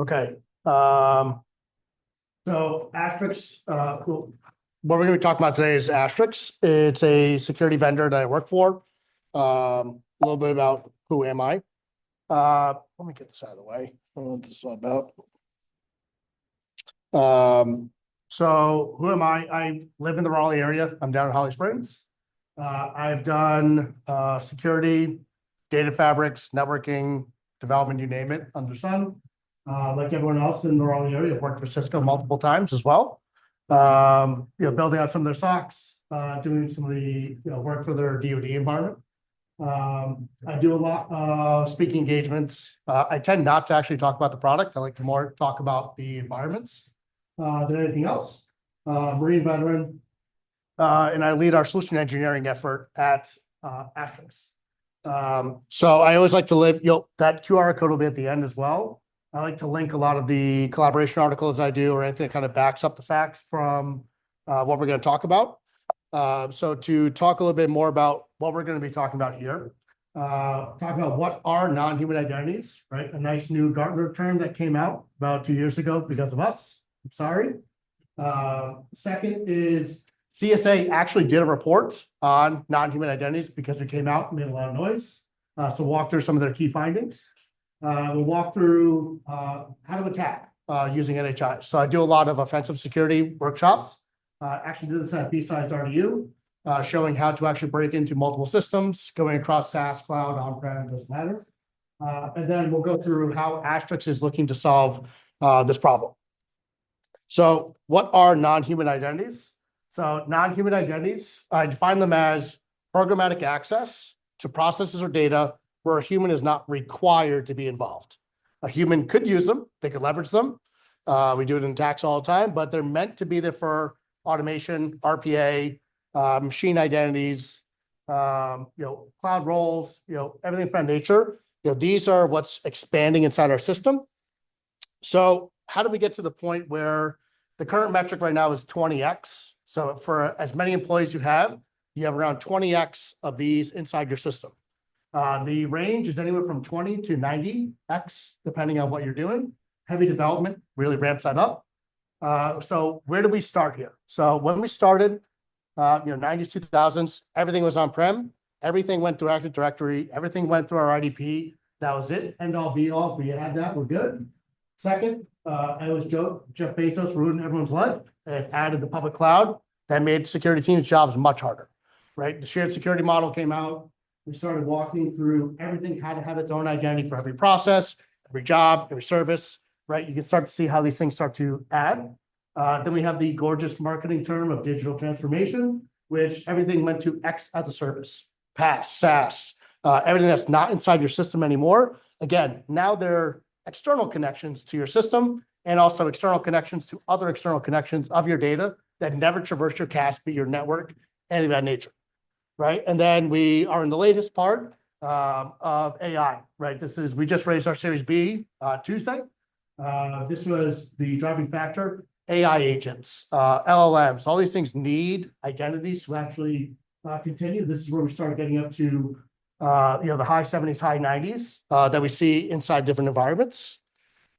Okay. So Asterix, what we're going to be talking about today is Asterix. It's a security vendor that I work for. A little bit about who am I. Let me get this out of the way. I don't know what this is all about. So who am I? I live in the Raleigh area. I'm down in Holly Springs. I've done security, data fabrics, networking, development, you name it, under the sun. Like everyone else in the Raleigh area, I've worked for Cisco multiple times as well. Building out some of their SOCs, doing some of the work for their DoD environment. I do a lot of speaking engagements. I tend not to actually talk about the product. I like to more talk about the environments than anything else. Marine veteran, and I lead our solution engineering effort at Asterix. So I always like to that QR code will be at the end as well. I like to link a lot of the collaboration articles I do or anything that kind of backs up the facts from what we're going to talk about. So to talk a little bit more about what we're going to be talking about here, talk about what are non-human identities, right? A nice new Gartner term that came out about 2 years ago because of us. I'm sorry. Second is CSA actually did a report on non-human identities because it came out and made a lot of noise. So walk through some of their key findings. We'll walk through how to attack using NHI. So I do a lot of offensive security workshops. Actually did this at B-Sides RDU, showing how to actually break into multiple systems, going across SaaS, cloud, on-prem, doesn't matter. And then we'll go through how Asterix is looking to solve this problem. So what are non-human identities? So non-human identities, I define them as programmatic access to processes or data where a human is not required to be involved. A human could use them, they could leverage them. We do it in tax all the time, but they're meant to be there for automation, RPA, machine identities, cloud roles, everything from that nature. These are what's expanding inside our system. So how do we get to the point where the current metric right now is 20x? So for as many employees you have around 20x of these inside your system. The range is anywhere from 20 to 90x, depending on what you're doing. Heavy development really ramps that up. So where do we start here? So when we started, 90s, 2000s, everything was on-prem. Everything went through Active Directory. Everything went through our IDP. That was it. End all be all. If we had that, we're good. Second, I was Jeff Bezos ruined everyone's life and added the public cloud. That made security teams' jobs much harder, right? The shared security model came out. We started walking through everything had to have its own identity for every process, every job, every service, right? You can start to see how these things start to add. Then we have the gorgeous marketing term of digital transformation, which everything went to X as a service, PaaS, SaaS, everything that's not inside your system anymore. Again, now they're external connections to your system and also external connections to other external connections of your data that never traverse your CASB, your network, anything of that nature, right? And then we are in the latest part of AI, right? We just raised our Series B Tuesday. This was the driving factor. AI agents, LLMs, all these things need identities to actually continue. This is where we started getting up to the high 70s, high 90s that we see inside different environments.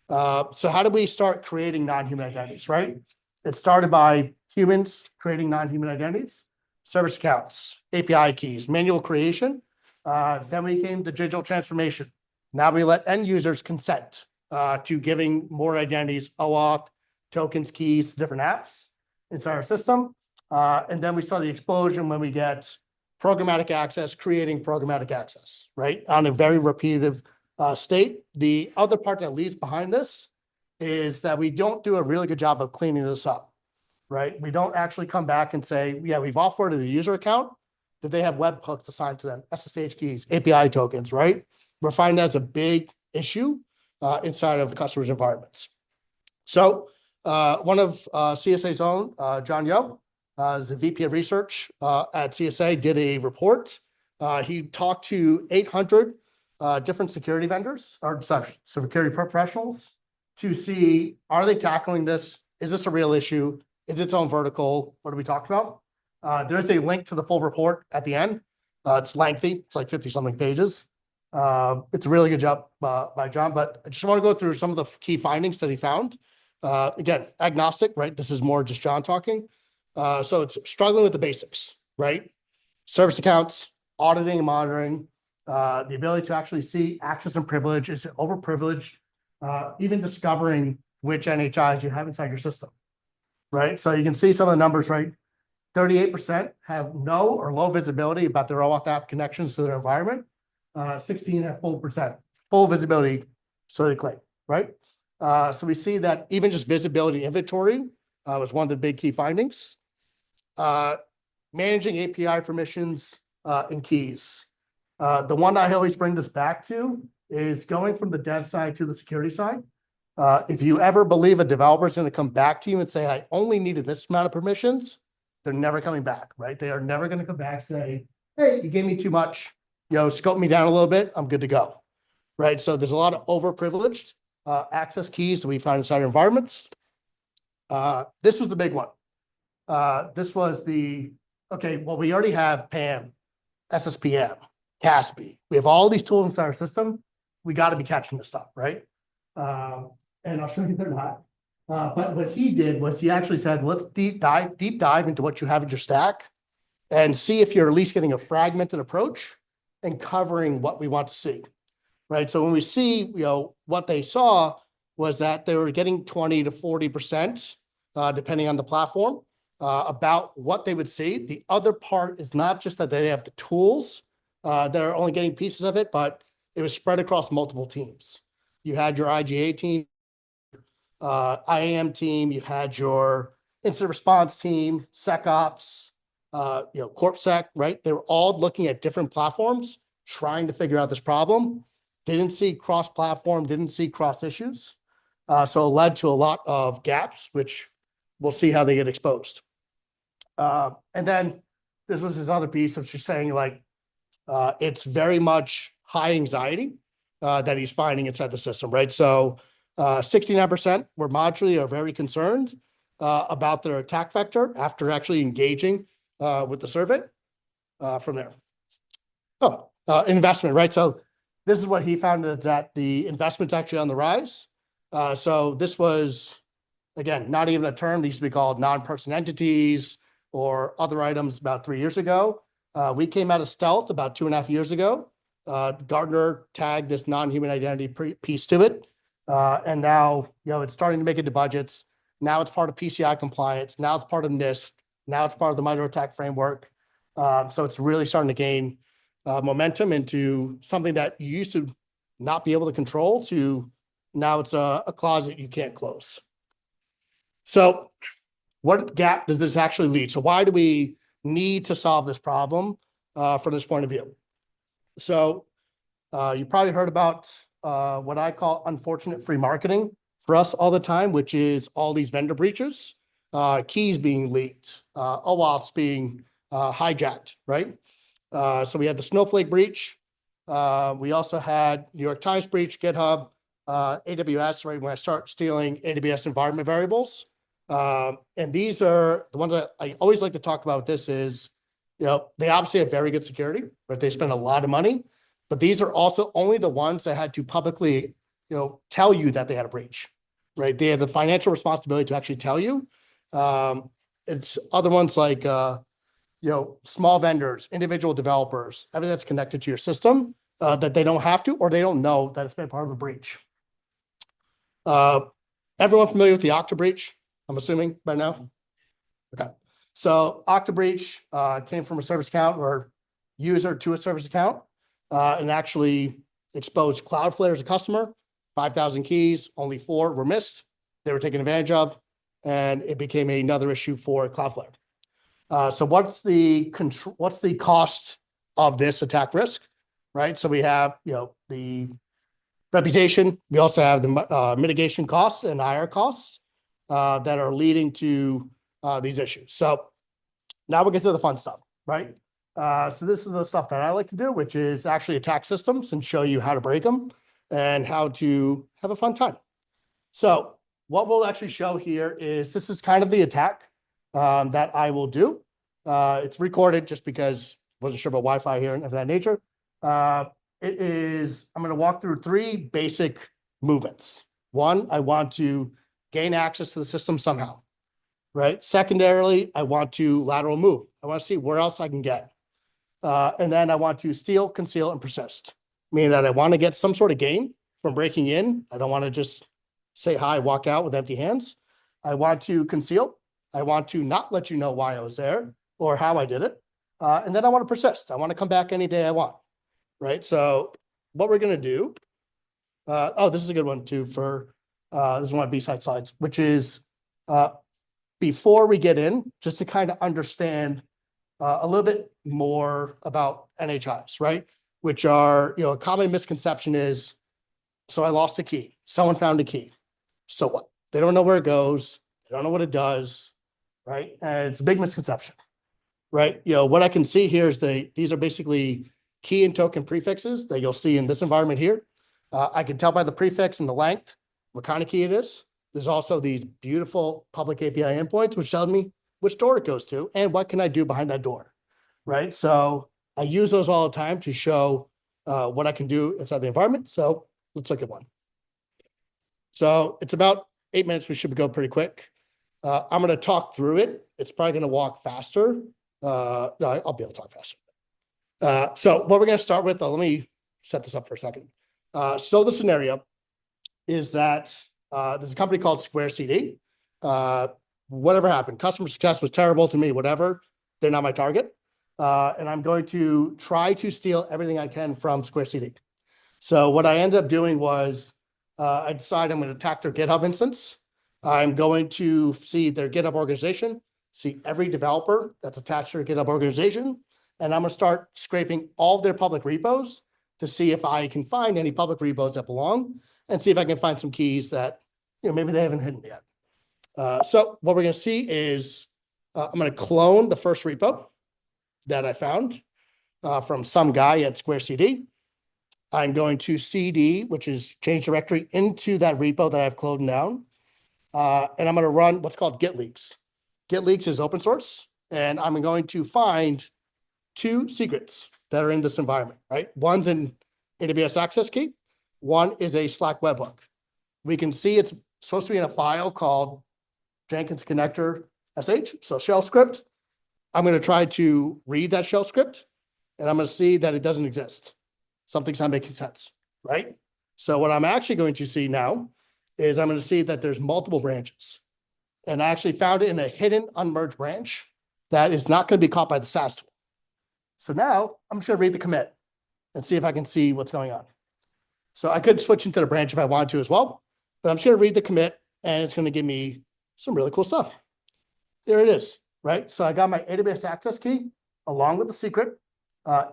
So how do we start creating non-human identities, right? It started by humans creating non-human identities, service accounts, API keys, manual creation. Then we came to digital transformation. Now we let end users consent to giving more identities, OAuth, tokens, keys, different apps inside our system. And then we saw the explosion when we get programmatic access, creating programmatic access, right? On a very repetitive state. The other part that leaves behind this is that we don't do a really good job of cleaning this up, right? We don't actually come back and say, yeah, we've offboarded the user account. Did they have webhooks assigned to them, SSH keys, API tokens, right? We're finding that's a big issue inside of the customer's environments. So one of CSA's own, John Yo, is the VP of research at CSA, did a report. He talked to 800 different security vendors or security professionals to see, are they tackling this? Is this a real issue? Is its own vertical? What are we talking about? There's a link to the full report at the end. It's lengthy. It's like 50 something pages. It's a really good job by John, but I just want to go through some of the key findings that he found. Again, agnostic, right? This is more just John talking. So it's struggling with the basics, right? Service accounts, auditing and monitoring, the ability to actually see access and privilege. Is it overprivileged? Even discovering which NHIs you have inside your system, right? So you can see some of the numbers, right? 38% have no or low visibility about their OAuth app connections to their environment. 16 have full visibility, so they claim, right? So we see that even just visibility inventory was one of the big key findings. Managing API permissions and keys. The one I always bring this back to is going from the dev side to the security side. If you ever believe a developer is going to come back to you and say, I only needed this amount of permissions, they're never coming back, right? They are never going to come back and say, hey, you gave me too much, scope me down a little bit, I'm good to go, right? So there's a lot of overprivileged access keys that we find inside our environments. This was the big one. This was okay, well, we already have PAM, SSPM, CASB. We have all these tools inside our system. We got to be catching this stuff, right? And I'll show you they're not. But what he did was he actually said, let's deep dive into what you have in your stack and see if you're at least getting a fragmented approach and covering what we want to see, right? So when we see, what they saw was that they were getting 20 to 40%, depending on the platform, about what they would see. The other part is not just that they have the tools, they're only getting pieces of it, but it was spread across multiple teams. You had your IGA team, IAM team, you had your incident response team, SecOps, CorpSec, right? They were all looking at different platforms, trying to figure out this problem. Didn't see cross-platform, didn't see cross issues. So it led to a lot of gaps, which we'll see how they get exposed. And then this was his other piece of just saying it's very much high anxiety that he's finding inside the system, right? So 69% were moderately or very concerned about their attack vector after actually engaging with the survey from there. Investment, right? So this is what he found, that the investment's actually on the rise. So this was, again, not even a term. These used to be called non-person entities or other items about 3 years ago. We came out of stealth about 2.5 years ago. Gartner tagged this non-human identity piece to it. And now, it's starting to make it to budgets. Now it's part of PCI compliance. Now it's part of NIST. Now it's part of the MITRE ATT&CK framework. So it's really starting to gain momentum into something that you used to not be able to control to now it's a closet you can't close. So what gap does this actually lead? So why do we need to solve this problem from this point of view? So you probably heard about what I call unfortunate free marketing for us all the time, which is all these vendor breaches, keys being leaked, OAuths being hijacked, right? So we had the Snowflake breach. We also had New York Times breach, GitHub, AWS, right? When I start stealing AWS environment variables. And these are the ones that I always like to talk about. This is, they obviously have very good security, but they spend a lot of money. But these are also only the ones that had to publicly, tell you that they had a breach, right? They had the financial responsibility to actually tell you. It's other ones like, small vendors, individual developers, everything that's connected to your system that they don't have to, or they don't know that it's been part of a breach. Everyone familiar with the Okta breach? I'm assuming by now. Okay. So Okta breach came from a service account or user to a service account and actually exposed Cloudflare as a customer. 5,000 keys, only 4 were missed. They were taken advantage of, and it became another issue for Cloudflare. So what's the cost of this attack risk, right? So we have, the reputation. We also have the mitigation costs and IR costs that are leading to these issues. So now we'll get to the fun stuff, right? So this is the stuff that I like to do, which is actually attack systems and show you how to break them and how to have a fun time. So what we'll actually show here is this is kind of the attack that I will do. It's recorded just because I wasn't sure about Wi-Fi here and of that nature. I'm going to walk through three basic movements. One, I want to gain access to the system somehow, right? Secondarily, I want to lateral move. I want to see where else I can get. And then I want to steal, conceal, and persist, meaning that I want to get some sort of gain from breaking in. I don't want to just say hi, walk out with empty hands. I want to conceal. I want to not let you know why I was there or how I did it. And then I want to persist. I want to come back any day I want, right? So what we're going to do, this is a good one too for, this is one of B-side slides, which is before we get in, just to kind of understand a little bit more about NHIs, right? Which are, a common misconception is, so I lost a key. Someone found a key. So what? They don't know where it goes. They don't know what it does, right? And it's a big misconception, right? What I can see here is these are basically key and token prefixes that you'll see in this environment here. I can tell by the prefix and the length what kind of key it is. There's also these beautiful public API endpoints, which tell me which door it goes to and what can I do behind that door, right? So I use those all the time to show what I can do inside the environment. So let's look at one. So it's about 8 minutes. We should go pretty quick. I'm going to talk through it. It's probably going to walk faster. No, I'll be able to talk faster. So what we're going to start with, let me set this up for a second. So the scenario is that there's a company called Square CD. Whatever happened, customer success was terrible to me, whatever. They're not my target. And I'm going to try to steal everything I can from Square CD. So what I ended up doing was I decided I'm going to attack their GitHub instance. I'm going to see their GitHub organization, see every developer that's attached to their GitHub organization, and I'm going to start scraping all of their public repos to see if I can find any public repos that belong and see if I can find some keys that maybe they haven't hidden yet. So what we're going to see is I'm going to clone the first repo that I found from some guy at Square CD. I'm going to CD, which is change directory, into that repo that I've cloned down. And I'm going to run what's called git leaks. Git leaks is open source, and I'm going to find two secrets that are in this environment, right? One's an AWS access key. One is a Slack webhook. We can see it's supposed to be in a file called Jenkins connector sh, so shell script. I'm going to try to read that shell script, and I'm going to see that it doesn't exist. Something's not making sense, right? So what I'm actually going to see now is I'm going to see that there's multiple branches. And I actually found it in a hidden unmerged branch that is not going to be caught by the SAS tool. So now I'm just going to read the commit and see if I can see what's going on. So I could switch into the branch if I wanted to as well, but I'm just going to read the commit and it's going to give me some really cool stuff. There it is, right? So I got my AWS access key along with the secret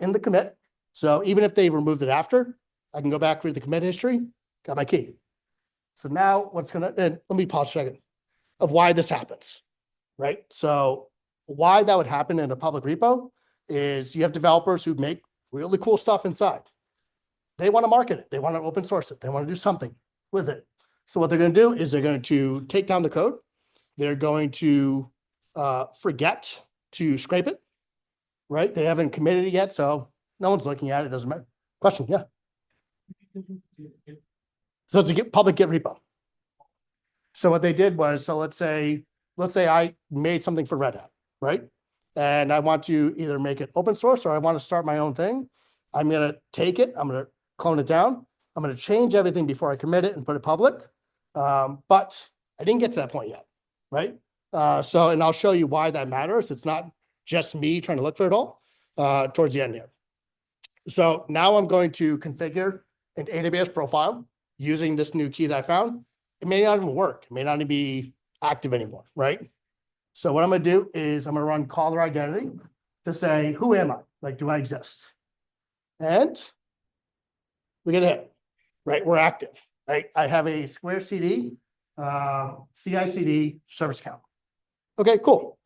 in the commit. So even if they removed it after, I can go back, read the commit history, got my key. So now and let me pause a second of why this happens, right? So why that would happen in a public repo is you have developers who make really cool stuff inside. They want to market it. They want to open source it. They want to do something with it. So what they're going to do is they're going to take down the code. They're going to forget to scrape it, right? They haven't committed it yet, so no one's looking at it. It doesn't matter. Question, yeah. So it's a public Git repo. So what they did was, so let's say I made something for Red Hat, right? And I want to either make it open source or I want to start my own thing. I'm going to take it. I'm going to clone it down. I'm going to change everything before I commit it and put it public. But I didn't get to that point yet, right? And I'll show you why that matters. It's not just me trying to look for it all towards the end here. So now I'm going to configure an AWS profile using this new key that I found. It may not even work. It may not even be active anymore, right? So what I'm going to do is I'm going to run caller identity to say, who am I? Like, do I exist? And we get a hit, right? We're active, right? I have a Square CD, CI/CD service account. Okay, cool.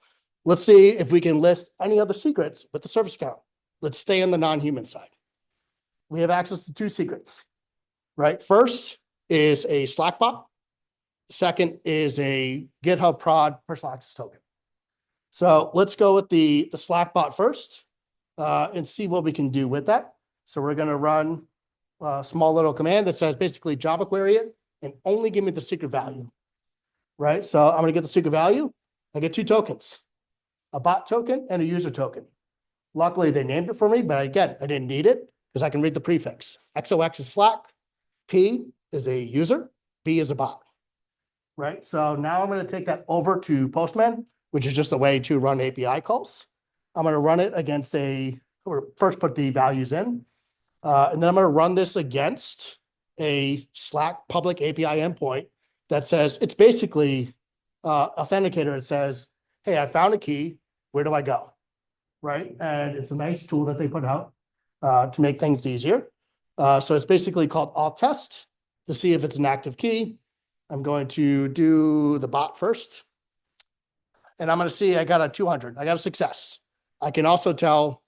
Let's see if we can list any other secrets with the service account. Let's stay on the non-human side. We have access to two secrets, right? First is a Slack bot. Second is a GitHub prod personal access token. So let's go with the Slack bot first and see what we can do with that. So we're going to run small little command that says basically Java query it and only give me the secret value, right? So I'm going to get the secret value. I get 2 tokens, a bot token and a user token. Luckily, they named it for me, but again, I didn't need it because I can read the prefix. XOX is Slack, P is a user, B is a bot, right? So now I'm going to take that over to Postman, which is just a way to run API calls. I'm going to run it against first put the values in, and then I'm going to run this against a Slack public API endpoint that says, it's basically authenticator. It says, hey, I found a key. Where do I go? Right? And it's a nice tool that they put out to make things easier. So it's basically called auth test to see if it's an active key. I'm going to do the bot first. And I'm going to see I got a 200. I got a success. I can also tell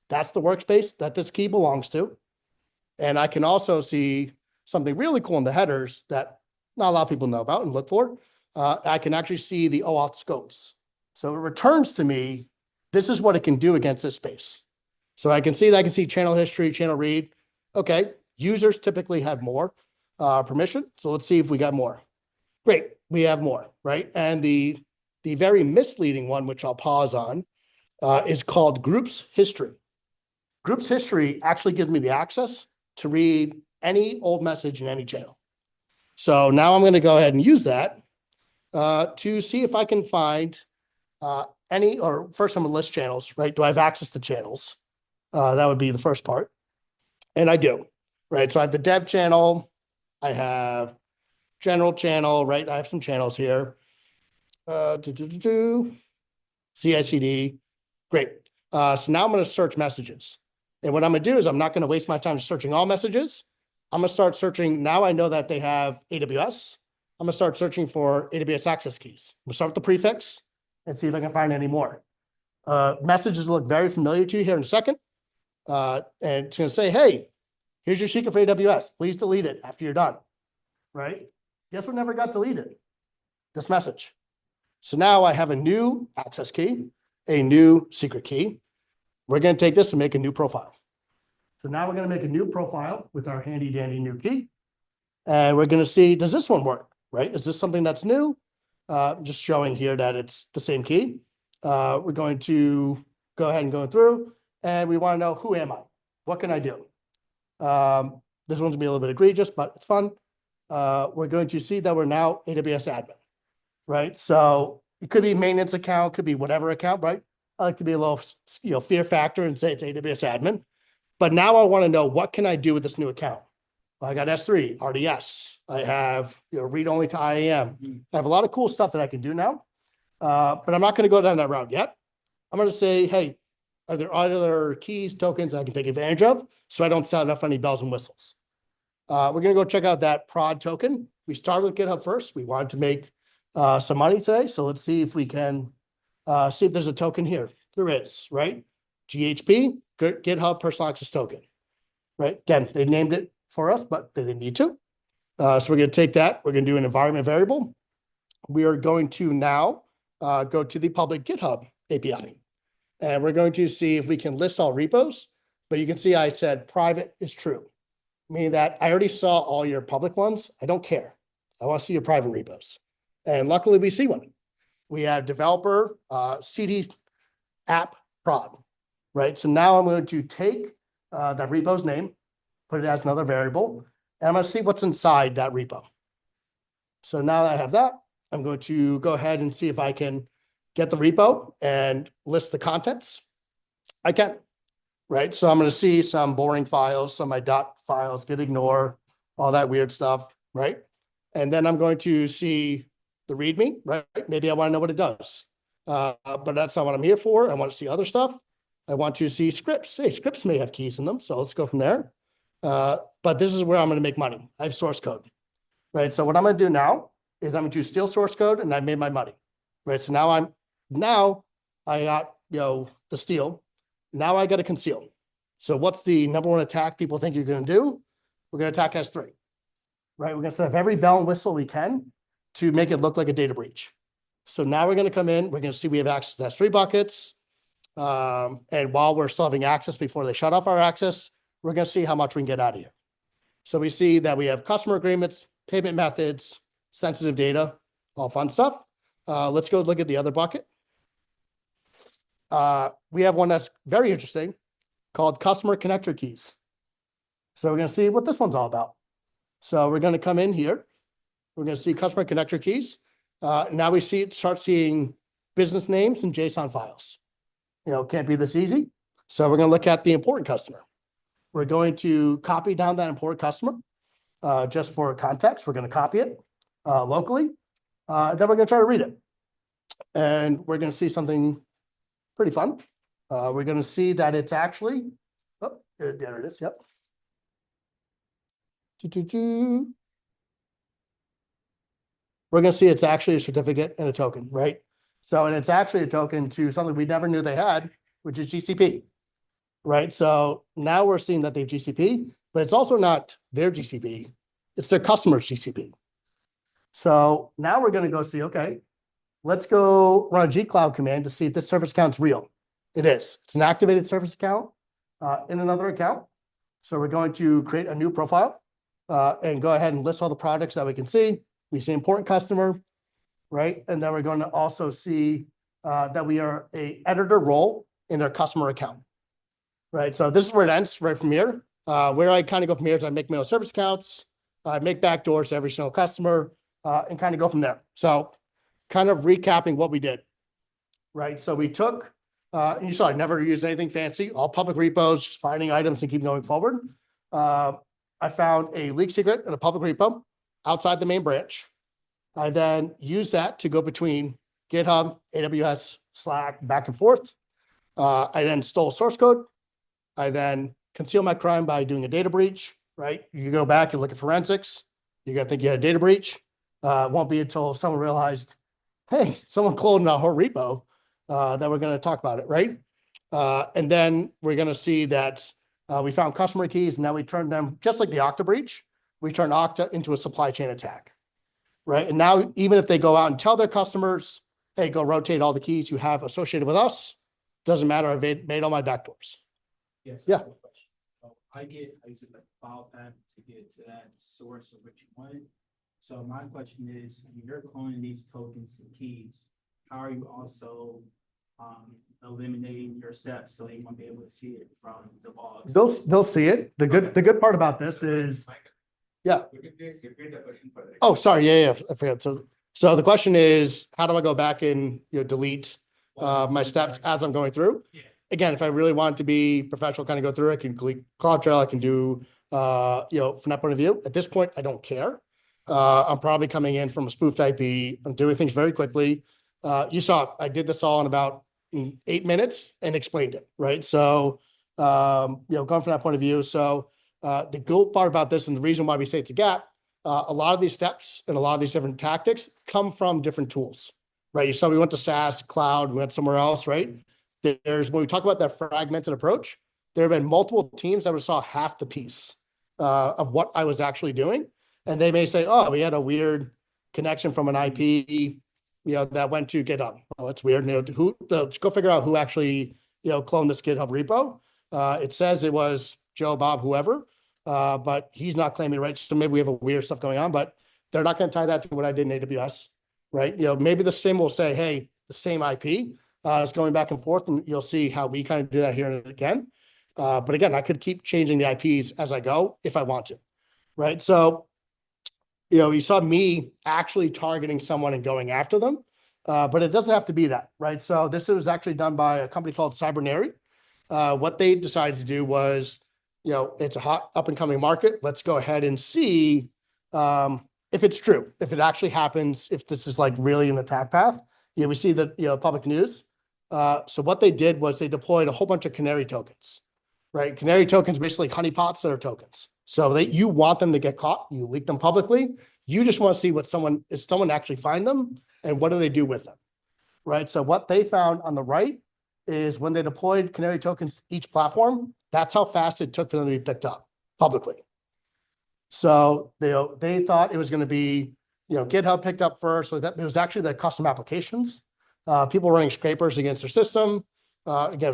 that's the workspace that this key belongs to. And I can also see something really cool in the headers that not a lot of people know about and look for. I can actually see the OAuth scopes. So it returns to me, this is what it can do against this space. So I can see it. I can see channel history, channel read. Okay, users typically have more permission. So let's see if we got more. Great, we have more, right? And the very misleading one, which I'll pause on, is called groups history. Groups history actually gives me the access to read any old message in any channel. So now I'm going to go ahead and use that to see if I can find first I'm going to list channels, right? Do I have access to channels? That would be the first part. And I do, right? So I have the dev channel. I have general channel, right? I have some channels here. CICD. Great. So now I'm going to search messages. And what I'm going to do is I'm not going to waste my time searching all messages. I'm going to start searching. Now I know that they have AWS. I'm going to start searching for AWS access keys. I'm going to start with the prefix and see if I can find any more. Messages look very familiar to you here in a second. And it's going to say, hey, here's your secret for AWS. Please delete it after you're done, right? Guess what never got deleted? This message. So now I have a new access key, a new secret key. We're going to take this and make a new profile. So now we're going to make a new profile with our handy dandy new key. And we're going to see, does this one work, right? Is this something that's new? Just showing here that it's the same key. We're going to go ahead and go through, and we want to know, who am I? What can I do? This one's going to be a little bit egregious, but it's fun. We're going to see that we're now AWS admin, right? So it could be maintenance account, could be whatever account, right? I like to be a little, fear factor and say it's AWS admin. But now I want to know, what can I do with this new account? Well, I got S3, RDS. I have read only to IAM. I have a lot of cool stuff that I can do now. But I'm not going to go down that route yet. I'm going to say, hey, are there other keys, tokens I can take advantage of so I don't set off any bells and whistles? We're going to go check out that prod token. We started with GitHub first. We wanted to make some money today. So let's see if we can see if there's a token here. There is, right? GHP, GitHub Personal Access Token, right? Again, they named it for us, but they didn't need to. So we're going to take that. We're going to do an environment variable. We are going to now go to the public GitHub API. And we're going to see if we can list all repos. But you can see I said private is true, meaning that I already saw all your public ones. I don't care. I want to see your private repos. And luckily, we see one. We have developer CD app prod, right? So now I'm going to take that repo's name, put it as another variable, and I'm going to see what's inside that repo. So now that I have that, I'm going to go ahead and see if I can get the repo and list the contents. I can, right? So I'm going to see some boring files, some of my dot files, git ignore, all that weird stuff, right? And then I'm going to see the README, right? Maybe I want to know what it does. But that's not what I'm here for. I want to see other stuff. I want to see scripts. Hey, scripts may have keys in them, so let's go from there. But this is where I'm going to make money. I have source code, right? So what I'm going to do now is I'm going to steal source code, and I made my money, right? So now I got the steal. Now I got to conceal. So what's the number one attack people think you're going to do? We're going to attack S3, right? We're going to set up every bell and whistle we can to make it look like a data breach. So now we're going to come in. We're going to see we have access to S3 buckets. And while we're still having access before they shut off our access, we're going to see how much we can get out of here. So we see that we have customer agreements, payment methods, sensitive data, all fun stuff. Let's go look at the other bucket. We have one that's very interesting called customer connector keys. So we're going to see what this one's all about. So we're going to come in here. We're going to see customer connector keys. Now we start seeing business names and JSON files. Can't be this easy. So we're going to look at the important customer. We're going to copy down that important customer. Just for context, we're going to copy it locally. Then we're going to try to read it. And we're going to see something pretty fun. We're going to see that it's actually, oh, there it is, yep. We're going to see it's actually a certificate and a token, right? So, and it's actually a token to something we never knew they had, which is GCP, right? So now we're seeing that they have GCP, but it's also not their GCP, it's their customer's GCP. So now we're going to go see, okay, let's go run a G-Cloud command to see if this service account's real. It is. It's an activated service account in another account. So we're going to create a new profile and go ahead and list all the products that we can see. We see important customer, right? And then we're going to also see that we are a editor role in their customer account, right? So this is where it ends right from here. Where I kind of go from here is I make my own service accounts, I make backdoors to every single customer and kind of go from there. So kind of recapping what we did, right? So we took, and you saw I never used anything fancy, all public repos, just finding items and keep going forward. I found a leak secret in a public repo outside the main branch. I then used that to go between GitHub, AWS, Slack, back and forth. I then stole source code. I then concealed my crime by doing a data breach, right? You go back and look at forensics. You're going to think you had a data breach. It won't be until someone realized, hey, someone cloned our whole repo that we're going to talk about it, right? And then we're going to see that we found customer keys, and now we turned them, just like the Okta breach, we turned Okta into a supply chain attack, right? And now even if they go out and tell their customers, hey, go rotate all the keys you have associated with us, doesn't matter, I've made all my backdoors. Yes. Yeah. So I use like file path to get to that source of what you wanted. So my question is, when you're cloning these tokens and keys, how are you also eliminating your steps so they won't be able to see it from the logs? They'll see it. The good part about this is, yeah. Could you please repeat the question for the— Oh, sorry. Yeah. I forgot. So the question is, how do I go back and delete my steps as I'm going through? Yeah. Again, if I really want to be professional, kind of go through, I can delete CloudTrail. I can do, from that point of view. At this point, I don't care. I'm probably coming in from a spoofed IP. I'm doing things very quickly. You saw I did this all in about 8 minutes and explained it, right? So, going from that point of view. So the cool part about this, and the reason why we say it's a gap, a lot of these steps and a lot of these different tactics come from different tools, right? You saw we went to SaaS, cloud, we went somewhere else, right? When we talk about that fragmented approach, there have been multiple teams that saw half the piece of what I was actually doing. And they may say, oh, we had a weird connection from an IP, that went to GitHub. Oh, it's weird. Let's go figure out who actually, cloned this GitHub repo. It says it was Joe, Bob, whoever, but he's not claiming rights. So maybe we have a weird stuff going on, but they're not going to tie that to what I did in AWS, right? Maybe the SIM will say, hey, the same IP is going back and forth, and you'll see how we kind of do that here and again. But again, I could keep changing the IPs as I go if I want to, right? So, you saw me actually targeting someone and going after them, but it doesn't have to be that, right? So this was actually done by a company called Cybernary. What they decided to do was, it's a hot up and coming market. Let's go ahead and see if it's true, if it actually happens, if this is like really an attack path. We see that, public news. So what they did was they deployed a whole bunch of canary tokens, right? Canary tokens, basically honeypots that are tokens. So you want them to get caught. You leak them publicly. You just want to see if someone actually find them and what do they do with them, right? So what they found on the right is when they deployed canary tokens to each platform, that's how fast it took for them to be picked up publicly. So they thought it was going to be, GitHub picked up first. So that it was actually their custom applications, people running scrapers against their system. Again,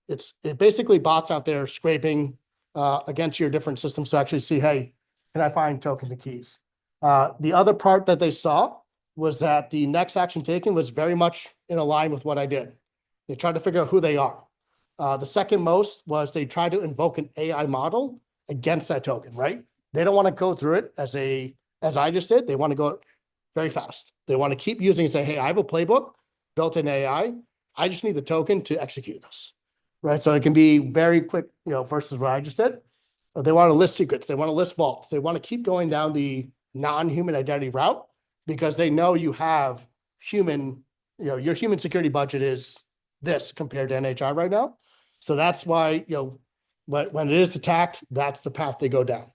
it basically bots out there scraping against your different systems to actually see, hey, can I find tokens and keys? The other part that they saw was that the next action taken was very much in line with what I did. They tried to figure out who they are. The second most was they tried to invoke an AI model against that token, right? They don't want to go through it as I just did. They want to go very fast. They want to keep using and say, hey, I have a playbook built in AI. I just need the token to execute this, right? So it can be very quick, versus what I just did. They want to list secrets. They want to list vaults. They want to keep going down the non-human identity route because they know you have human, your human security budget is this compared to NHI right now. So that's why, when it is attacked, that's the path they go down.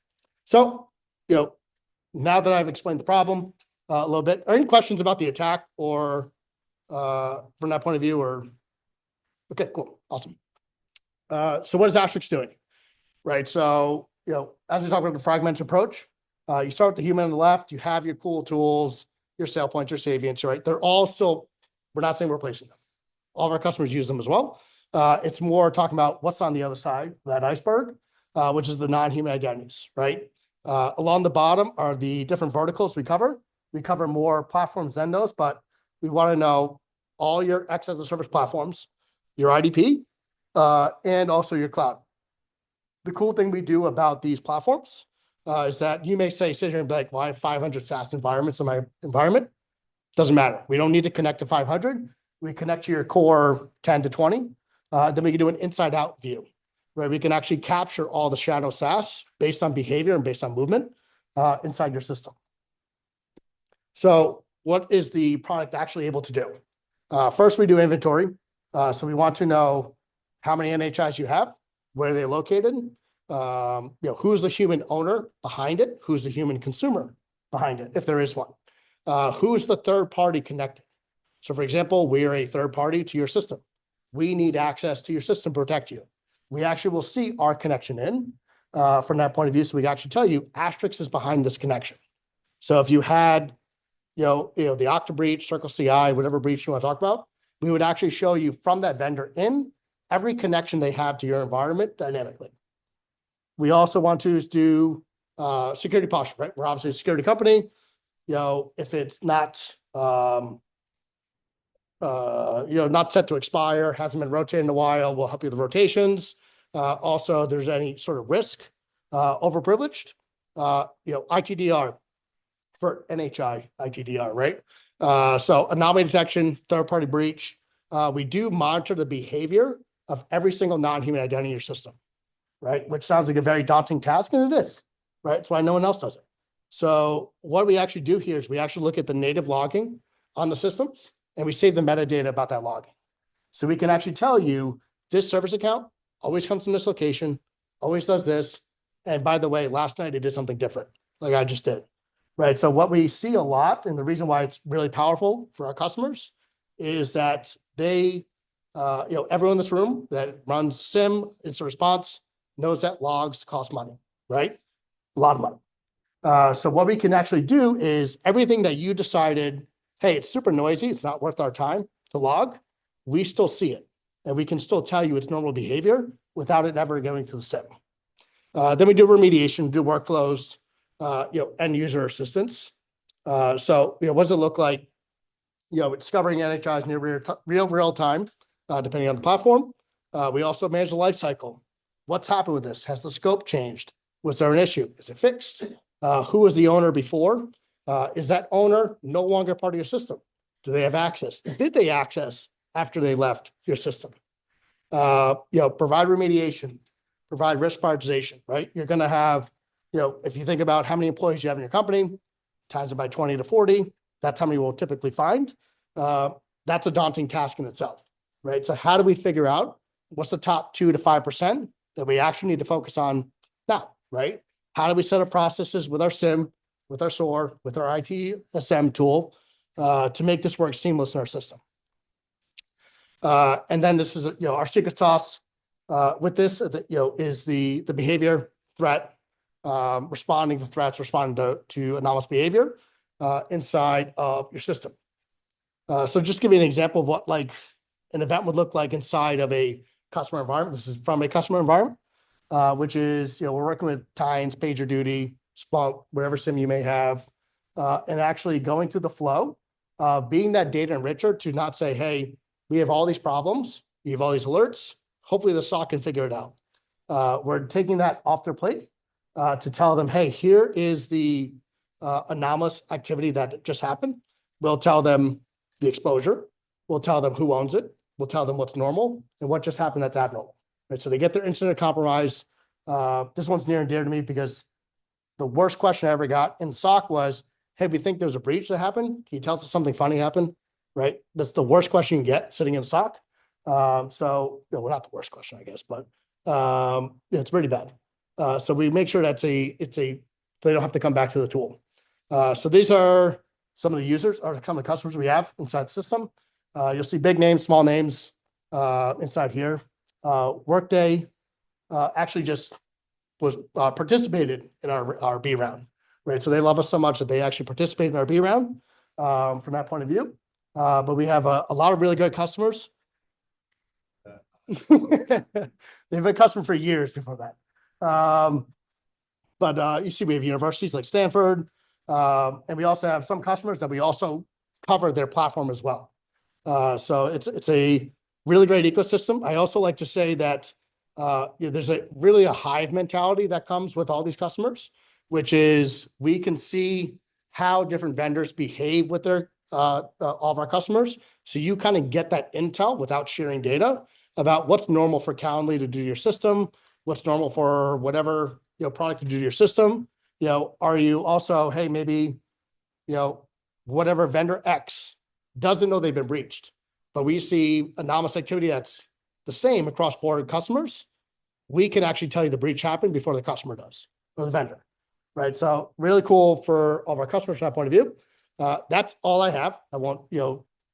So, now that I've explained the problem a little bit, are any questions about the attack or from that point of view? Or okay, cool, awesome. So what is Asterix doing? Right. So, as we talk about the fragmented approach, you start with the human on the left, you have your cool tools, your sale points, your savience, right? They're all still, we're not saying we're replacing them. All of our customers use them as well. It's more talking about what's on the other side of that iceberg, which is the non-human identities, right? Along the bottom are the different verticals we cover. We cover more platforms than those, but we want to know all your X as a service platforms, your IDP, and also your cloud. The cool thing we do about these platforms is that you may sit here and be like, well, I have 500 SaaS environments in my environment. Doesn't matter. We don't need to connect to 500. We connect to your core 10 to 20. Then we can do an inside out view where we can actually capture all the shadow SaaS based on behavior and based on movement inside your system. So what is the product actually able to do? First, we do inventory. So we want to know how many NHIs you have, where they're located, who's the human owner behind it, who's the human consumer behind it, if there is one, who's the third party connected. So for example, we are a third party to your system. We need access to your system to protect you. We actually will see our connection in from that point of view. So we can actually tell you Asterix is behind this connection. So if you had, the Okta breach, Circle CI, whatever breach you want to talk about, we would actually show you from that vendor in every connection they have to your environment dynamically. We also want to do security posture, right? We're obviously a security company. If it's not, not set to expire, hasn't been rotated in a while, we'll help you with the rotations. Also, if there's any sort of risk, overprivileged, ITDR for NHI, ITDR, right? So anomaly detection, third-party breach. We do monitor the behavior of every single non-human identity in your system, right? Which sounds like a very daunting task, and it is, right? That's why no one else does it. So what we actually do here is we actually look at the native logging on the systems, and we save the metadata about that logging. So we can actually tell you this service account always comes from this location, always does this. And by the way, last night it did something different, like I just did, right? So what we see a lot, and the reason why it's really powerful for our customers is that they, everyone in this room that runs SIM, instant response, knows that logs cost money, right? A lot of money. So what we can actually do is everything that you decided, hey, it's super noisy, it's not worth our time to log, we still see it. And we can still tell you it's normal behavior without it ever going to the SIM. Then we do remediation, do workflows, end user assistance. So, what does it look like? Discovering NHIs near real time, depending on the platform. We also manage the life cycle. What's happened with this? Has the scope changed? Was there an issue? Is it fixed? Who was the owner before? Is that owner no longer part of your system? Do they have access? Did they access after they left your system? Provide remediation, provide risk prioritization, right? You're going to have, if you think about how many employees you have in your company, times it by 20 to 40, that's how many we'll typically find. That's a daunting task in itself, right? So how do we figure out what's the top 2 to 5% that we actually need to focus on now, right? How do we set up processes with our SIM, with our SOAR, with our ITSM tool to make this work seamless in our system? And then this is, our secret sauce with this, is the behavior threat, responding to threats, responding to anomalous behavior inside of your system. So just give you an example of what like an event would look like inside of a customer environment. This is from a customer environment. which is, we're working with Tynes, PagerDuty, Splunk, whatever SIM you may have, and actually going through the flow, being that data enricher to not say, hey, we have all these problems, we have all these alerts, hopefully the SOC can figure it out. We're taking that off their plate to tell them, hey, here is the anomalous activity that just happened. We'll tell them the exposure. We'll tell them who owns it. We'll tell them what's normal and what just happened that's abnormal. Right? So they get their incident compromise. This one's near and dear to me because the worst question I ever got in SOC was, hey, we think there's a breach that happened. Can you tell us something funny happened? Right? That's the worst question you get sitting in SOC. So, well, not the worst question, I guess, but it's pretty bad. So we make sure they don't have to come back to the tool. So these are some of the users or some of the customers we have inside the system. You'll see big names, small names inside here. Workday actually just was participated in our B round, right? So they love us so much that they actually participated in our B round from that point of view. But we have a lot of really great customers. They've been a customer for years before that. But you see, we have universities like Stanford, and we also have some customers that we also cover their platform as well. So it's a really great ecosystem. I also like to say that there's really a hive mentality that comes with all these customers, which is we can see how different vendors behave with their all of our customers. So you kind of get that intel without sharing data about what's normal for Calendly to do your system, what's normal for whatever product to do your system. Are you also, hey, maybe whatever vendor X doesn't know they've been breached, but we see anomalous activity that's the same across 400 customers. We can actually tell you the breach happened before the customer does, or the vendor, right? So really cool for all of our customers from that point of view. That's all I have. I won't,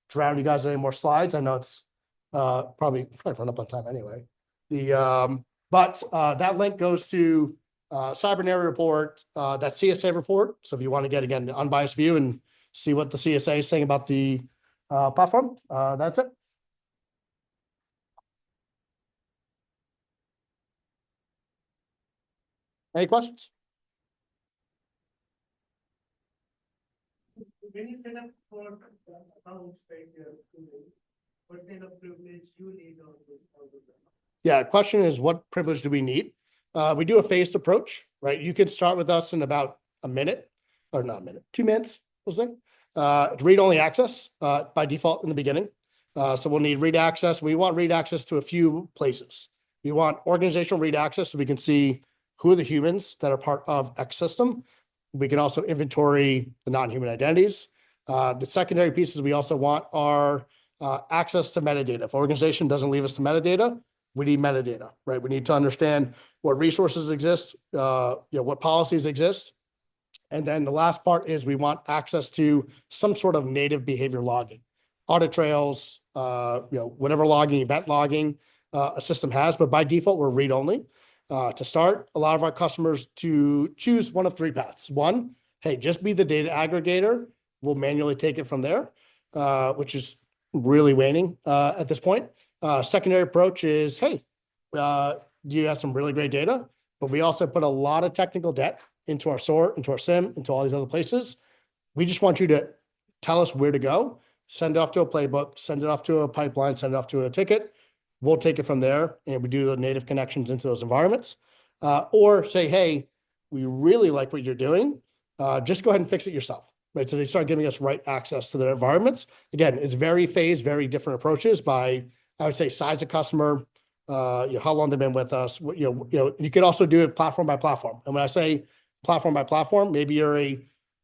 drown you guys in any more slides. I know it's probably run up on time anyway. But that link goes to Cyber Report, that CSA report. So if you want to get, again, the unbiased view and see what the CSA is saying about the platform, that's it. Any questions? When you set up for accounts, right, what kind of privilege you need on this? Yeah, question is, what privilege do we need? We do a phased approach, right? You could start with us in about a minute, or not a minute, 2 minutes, we'll say. Read-only access by default in the beginning. So we'll need read access. We want read access to a few places. We want organizational read access so we can see who are the humans that are part of X system. We can also inventory the non-human identities. The secondary pieces we also want are access to metadata. If an organization doesn't leave us the metadata, we need metadata, right? We need to understand what resources exist, what policies exist. And then the last part is we want access to some sort of native behavior logging, audit trails, whatever logging, event logging a system has. But by default, we're read-only. To start, a lot of our customers to choose one of 3 paths. One, hey, just be the data aggregator. We'll manually take it from there, which is really waning at this point. Secondary approach is, hey, you have some really great data, but we also put a lot of technical debt into our SOAR, into our SIM, into all these other places. We just want you to tell us where to go, send it off to a playbook, send it off to a pipeline, send it off to a ticket. We'll take it from there, and we do the native connections into those environments. Or say, hey, we really like what you're doing. Just go ahead and fix it yourself, right? So they start giving us right access to their environments. Again, it's very phased, very different approaches by, I would say, size of customer, how long they've been with us. You could also do it platform by platform. And when I say platform by platform, maybe you're a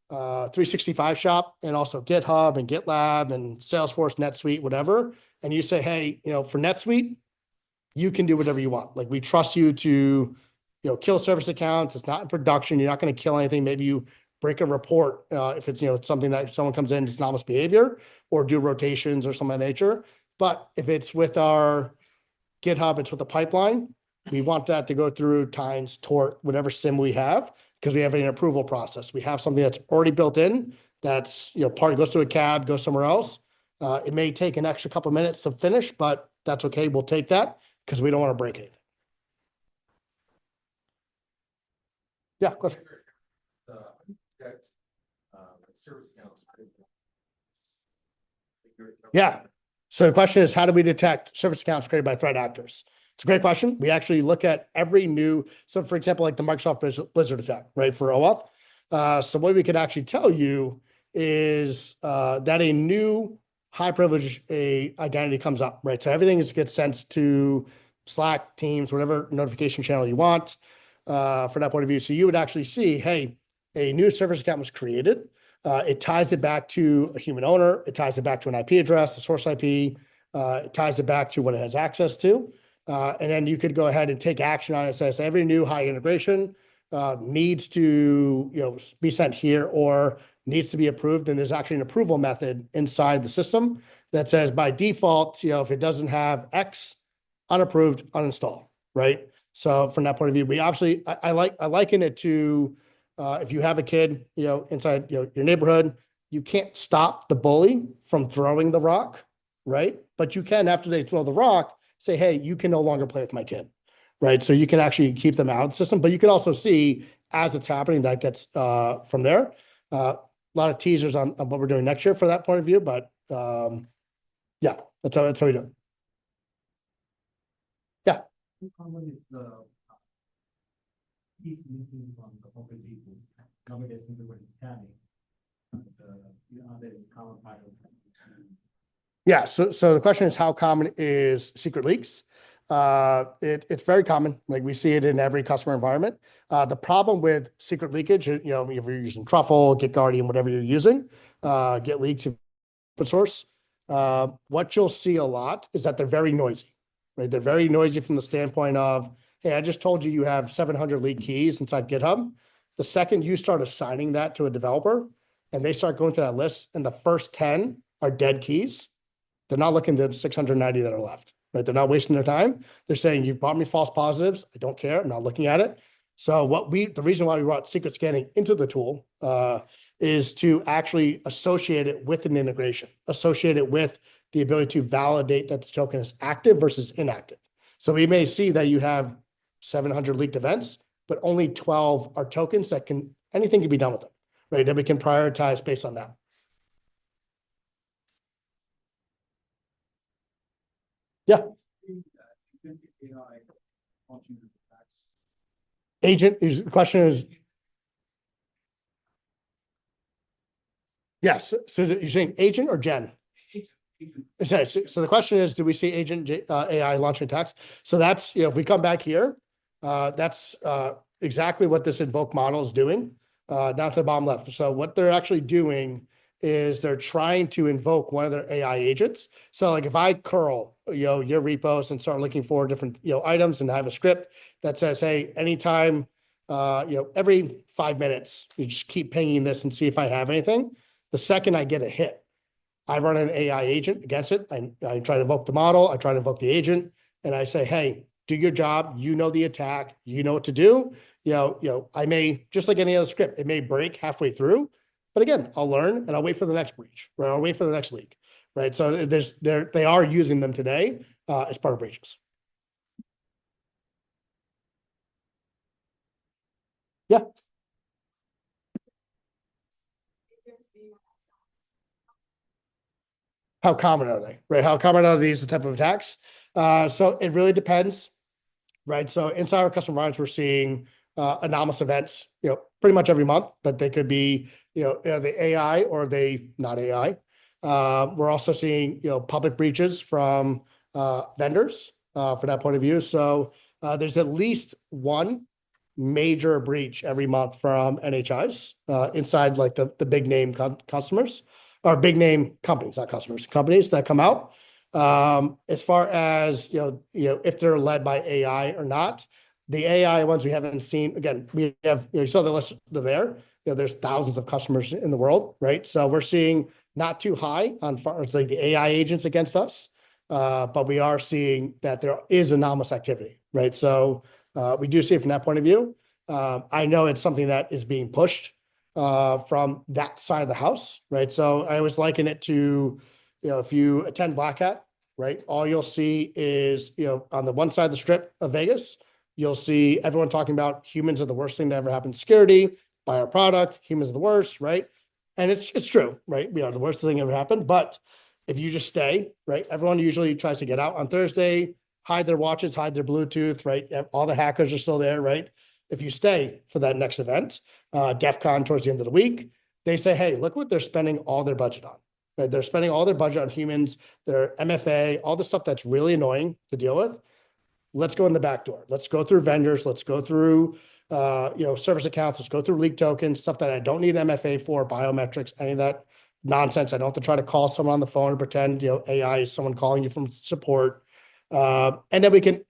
365 shop and also GitHub and GitLab and Salesforce, NetSuite, whatever. And you say, hey, for NetSuite, you can do whatever you want. Like, we trust you to, kill service accounts. It's not in production. You're not going to kill anything. Maybe you break a report if it's, it's something that someone comes in, it's anomalous behavior, or do rotations or something of that nature. But if it's with our GitHub, it's with the pipeline, we want that to go through Tynes, Torque, whatever SIM we have, because we have an approval process. We have something that's already built in that's, part goes to a cab, goes somewhere else. It may take an extra couple of minutes to finish, but that's okay. We'll take that because we don't want to break anything. Yeah, question. Service accounts. Yeah. So the question is, how do we detect service accounts created by threat actors? It's a great question. We actually look at every new, so for example, like the Microsoft Blizzard attack, right, for OAuth. So what we can actually tell you is that a new high privilege identity comes up, right? So everything gets sent to Slack, Teams, whatever notification channel you want from that point of view. So you would actually see, hey, a new service account was created. It ties it back to a human owner. It ties it back to an IP address, a source IP. It ties it back to what it has access to. And then you could go ahead and take action on it. It says every new high integration needs to be sent here or needs to be approved. And there's actually an approval method inside the system that says by default, if it doesn't have X, unapproved, uninstall, right? So from that point of view, we obviously, I liken it to if you have a kid, inside your neighborhood, you can't stop the bully from throwing the rock, right? But you can, after they throw the rock, say, hey, you can no longer play with my kid, right? So you can actually keep them out of the system, but you can also see as it's happening, that gets from there. A lot of teasers on what we're doing next year for that point of view, but yeah, that's how we do it. Yeah. How common is the peace meeting from the public people? Nowadays, everybody's scanning. Are they common part of Yeah, so the question is, how common is secret leaks? It's very common. Like we see it in every customer environment. The problem with secret leakage, if you're using Truffle, GitGuardian, whatever you're using, get leaks open source. What you'll see a lot is that they're very noisy, right? They're very noisy from the standpoint of, hey, I just told you you have 700 leak keys inside GitHub. The second you start assigning that to a developer and they start going to that list and the first 10 are dead keys, they're not looking at the 690 that are left, right? They're not wasting their time. They're saying, you brought me false positives. I don't care. I'm not looking at it. So the reason why we brought secret scanning into the tool is to actually associate it with an integration, associate it with the ability to validate that the token is active versus inactive. So we may see that you have 700 leaked events, but only 12 are tokens that anything can be done with them, right? Then we can prioritize based on that. Yeah. Agent, the question is, yes. So you're saying agent or Gen? So the question is, do we see agent AI launching attacks? So that's, if we come back here, that's exactly what this invoke model is doing, down to the bottom left. So what they're actually doing is they're trying to invoke one of their AI agents. So like if I curl, your repos and start looking for different, items and have a script that says, hey, anytime, every 5 minutes, you just keep pinging this and see if I have anything. The second I get a hit, I run an AI agent against it. I try to invoke the model. I try to invoke the agent and I say, hey, do your job. You know the attack. You know what to do. I may, just like any other script, it may break halfway through. But again, I'll learn and I'll wait for the next breach, right? I'll wait for the next leak, right? So they are using them today as part of breaches. Yeah. How common are they, right? How common are these type of attacks? So it really depends, right? So inside our customer environments, we're seeing anomalous events, pretty much every month, but they could be, the AI or they not AI. We're also seeing, public breaches from vendors for that point of view. So there's at least one major breach every month from NHIs inside like the big name customers or big name companies, not customers, companies that come out. As far as, if they're led by AI or not, the AI ones we haven't seen, again, we have, you saw the list there, there's thousands of customers in the world, right? So we're seeing not too high on far as like the AI agents against us, but we are seeing that there is anomalous activity, right? So we do see it from that point of view. I know it's something that is being pushed from that side of the house, right? So I always liken it to, if you attend Black Hat, right? All you'll see is, on the one side of the strip of Vegas, you'll see everyone talking about humans are the worst thing to ever happen to security, buy our product, humans are the worst, right? And it's true, right? We are the worst thing ever happened. But if you just stay, right, everyone usually tries to get out on Thursday, hide their watches, hide their Bluetooth, right? All the hackers are still there, right? If you stay for that next event, DEF CON towards the end of the week, they say, hey, look what they're spending all their budget on. Right? They're spending all their budget on humans, their MFA, all the stuff that's really annoying to deal with. Let's go in the back door. Let's go through vendors. Let's go through, service accounts. Let's go through leak tokens, stuff that I don't need MFA for, biometrics, any of that nonsense. I don't have to try to call someone on the phone and pretend, AI is someone calling you from support. And then we can,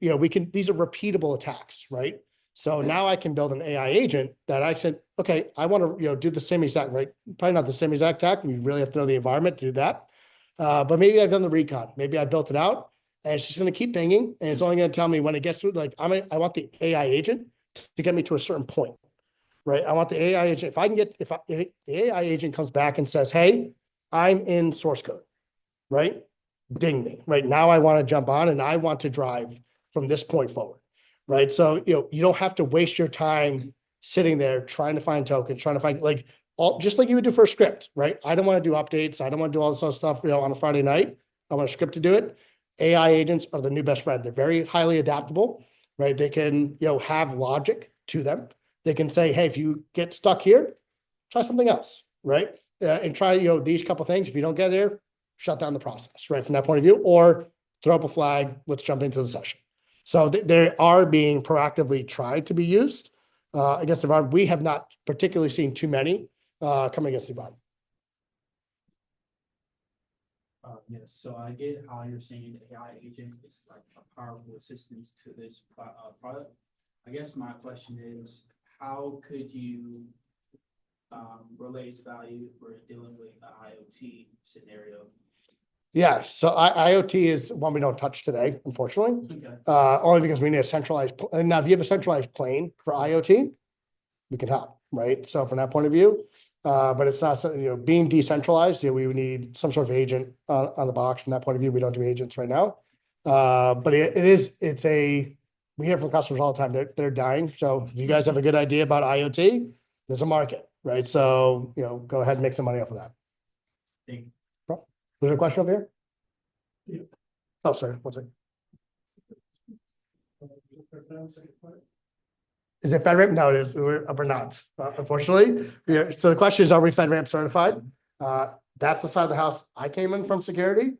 these are repeatable attacks, right? So now I can build an AI agent that I said, okay, I want to, do the same exact, right? Probably not the same exact attack. We really have to know the environment to do that. But maybe I've done the recon. Maybe I built it out and it's just going to keep pinging. And it's only going to tell me when it gets through, like, I want the AI agent to get me to a certain point, right? I want the AI agent. If the AI agent comes back and says, hey, I'm in source code, right? Ding me, right? Now I want to jump on and I want to drive from this point forward, right? So, you don't have to waste your time sitting there trying to find tokens, trying to find just like you would do for a script, right? I don't want to do updates. I don't want to do all this other stuff, on a Friday night. I want a script to do it. AI agents are the new best friend. They're very highly adaptable, right? They can, have logic to them. They can say, hey, if you get stuck here, try something else, right? And try, these couple things. If you don't get there, shut down the process, right? From that point of view, or throw up a flag, let's jump into the session. So they are being proactively tried to be used against the environment. We have not particularly seen too many coming against the environment. Yes, so I get how you're saying the AI agent is like a powerful assistance to this product. I guess my question is, how could you relay its value for dealing with an IoT scenario? Yeah, so IoT is one we don't touch today, unfortunately. Okay. Only because we need a centralized. And now, if you have a centralized plane for IoT, we can help, right? So from that point of view, but it's not, being decentralized. We would need some sort of agent on the box. From that point of view, we don't do agents right now. But we hear from customers all the time. They're dying. So if you guys have a good idea about IoT, there's a market, right? So go ahead and make some money off of that. Thank you. Was there a question over here? Yeah. Oh, sorry. One second. Is it FedRAMP? No, it is. We're not, unfortunately. So the question is, are we FedRAMP certified? That's the side of the house I came in from security.